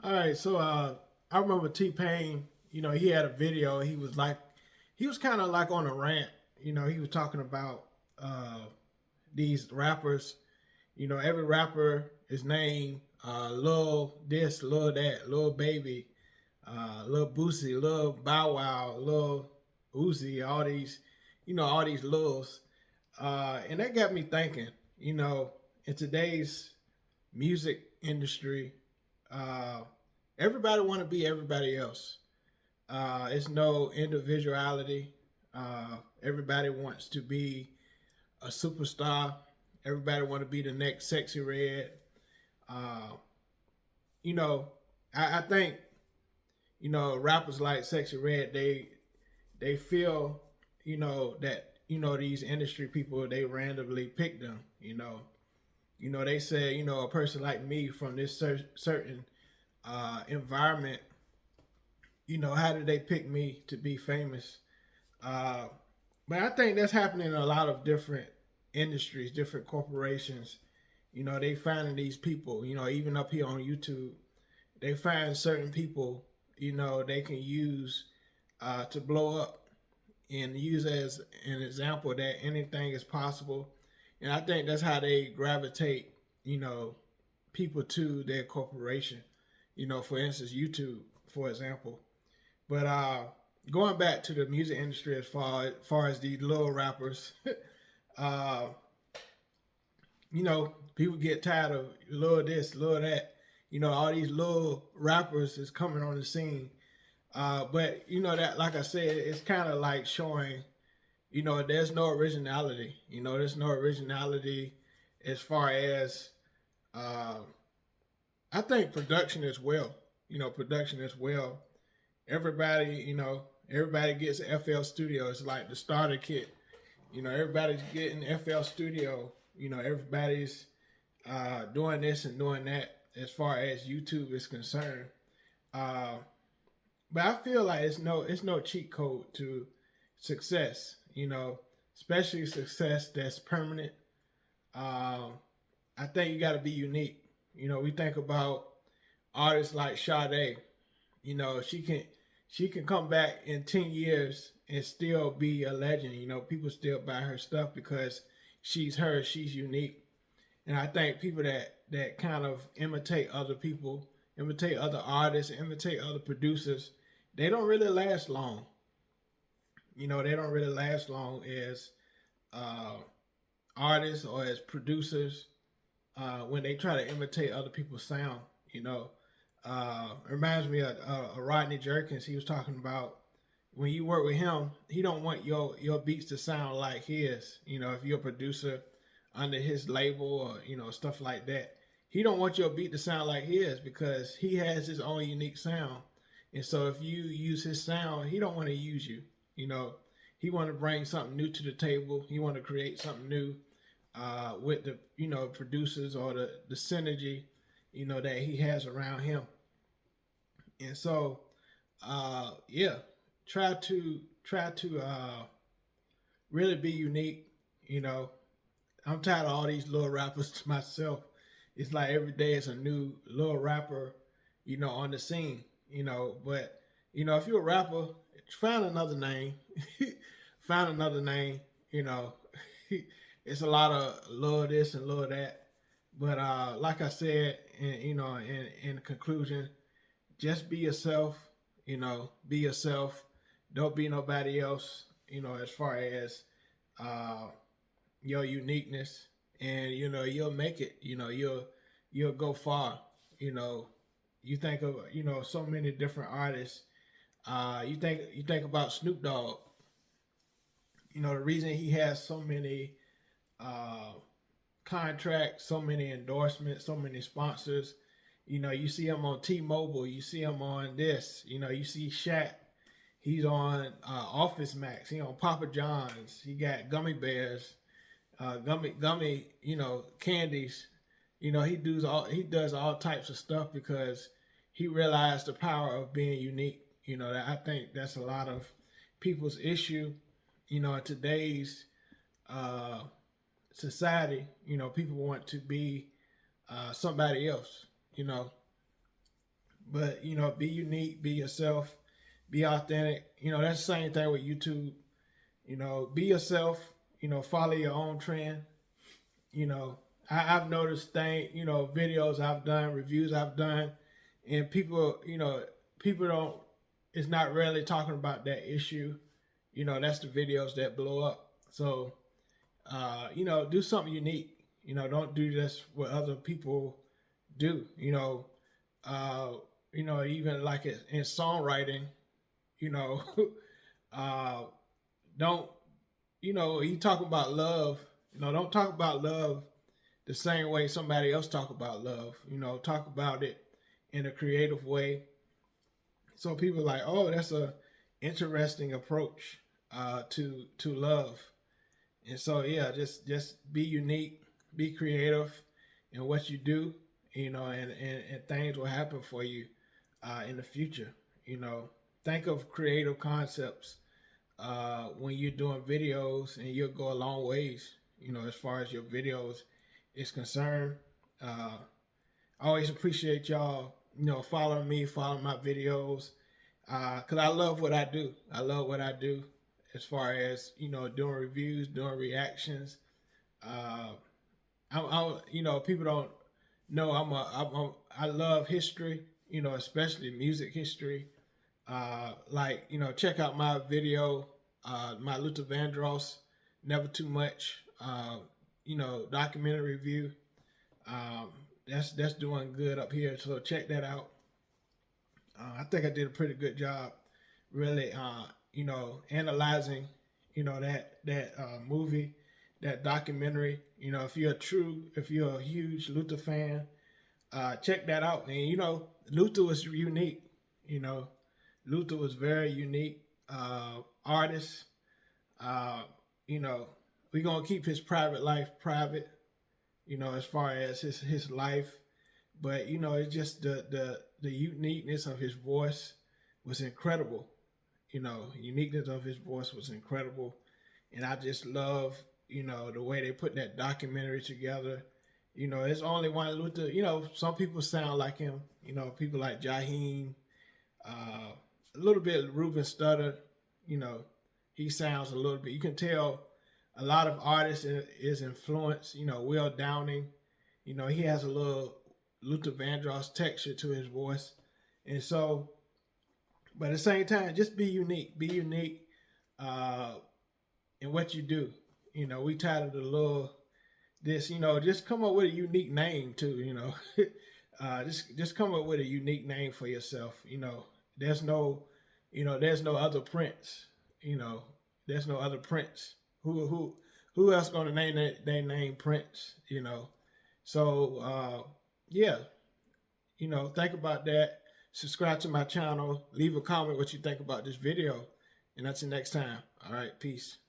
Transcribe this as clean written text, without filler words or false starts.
All right, so I remember T-Pain. He had a video. He was kind of like on a rant. He was talking about these rappers. Every rapper is named Lil this, Lil that, Lil Baby, Lil Boosie, Lil Bow Wow, Lil Uzi, all these Lils. And that got me thinking. In today's music industry, uh, everybody want to be everybody else. It's no individuality. Everybody wants to be a superstar. Everybody want to be the next Sexy Red. Uh, you know, I think rappers like Sexy Red, they feel that these industry people, they randomly pick them. They say a person like me from this certain environment. How did they pick me to be famous? Uh, but I think that's happening in a lot of different industries, different corporations. They finding these people. Even up here on YouTube, they find certain people. They can use to blow up and use as an example that anything is possible. And I think that's how they gravitate. People to their corporation. For instance, YouTube, for example. But going back to the music industry, as far as these little rappers, uh, people get tired of little this, little that. All these little rappers is coming on the scene. But that, like I said, it's kind of like showing, there's no originality. There's no originality as far as uh, I think production as well. Production as well. Everybody gets an FL Studio. It's like the starter kit. Everybody's getting FL Studio. Everybody's doing this and doing that as far as YouTube is concerned. Uh, but I feel like it's no cheat code to success. Especially success that's permanent. Um, I think you got to be unique. We think about artists like Sade. She can come back in 10 years and still be a legend. People still buy her stuff because she's her. She's unique. And I think people that kind of imitate other people, imitate other artists, imitate other producers, they don't really last long. They don't really last long as uh, artists or as producers when they try to imitate other people's sound. It reminds me of Rodney Jerkins. He was talking about when you work with him, he don't want your beats to sound like his. If you're a producer under his label or stuff like that, he don't want your beat to sound like his because he has his own unique sound. And so if you use his sound, he don't want to use you. You know, he want to bring something new to the table. He want to create something new with the producers or the synergy that he has around him. And so yeah, try to really be unique. You know, I'm tired of all these little rappers myself. It's like every day it's a new little rapper, on the scene. But if you're a rapper, find another name. Find another name. You know, it's a lot of little this and little that. But like I said, in conclusion, just be yourself. Be yourself. Don't be nobody else. As far as uh, your uniqueness, and you'll make it. You'll go far. You think of so many different artists. You think about Snoop Dogg. The reason he has so many uh, contracts, so many endorsements, so many sponsors. You see him on T-Mobile. You see him on this. You see Shaq. He's on Office Max. He on Papa John's. He got gummy bears, gummy, candies. He does all types of stuff because he realized the power of being unique. That I think that's a lot of people's issue. In today's uh, society, people want to be somebody else. You know, But be unique, be yourself, be authentic. That's the same thing with YouTube. Be yourself. Follow your own trend. You know, I've noticed videos I've done, reviews I've done, and people don't. It's not really talking about that issue. That's the videos that blow up. So, do something unique. Don't do this what other people do. Uh, even like in songwriting, you know, uh, don't, you talk about love, don't talk about love the same way somebody else talk about love. Talk about it in a creative way. So people are like, oh, that's a interesting approach to love. And so yeah, just be unique, be creative in what you do, and things will happen for you in the future. You know, think of creative concepts when you're doing videos, and you'll go a long ways. As far as your videos is concerned. I always appreciate y'all, following me, following my videos, because I love what I do. I love what I do as far as doing reviews, doing reactions. Uh, people don't know I love history. Especially music history. Check out my video, my Luther Vandross, Never Too Much. Documentary review. Um, that's doing good up here. So check that out. I think I did a pretty good job, really. Analyzing, that movie, that documentary. If you're a huge Luther fan, check that out. And Luther was unique. You know, Luther was very unique artist. Uh, you know, we're gonna keep his private life private. As far as his life, but it's just the uniqueness of his voice was incredible. Uniqueness of his voice was incredible, and I just love the way they put that documentary together. It's only one Luther. Some people sound like him. People like Jaheim, a little bit Ruben Studdard. You know, he sounds a little bit. You can tell a lot of artists is influenced. Will Downing. He has a little Luther Vandross texture to his voice, and so, but at the same time, just be unique. Be unique uh, in what you do. We tired of the little this. Just come up with a unique name too. Just come up with a unique name for yourself. There's no, there's no other Prince. You know, there's no other Prince. Who else gonna name their name Prince? So yeah, think about that. Subscribe to my channel. Leave a comment what you think about this video, and until next time. All right, peace.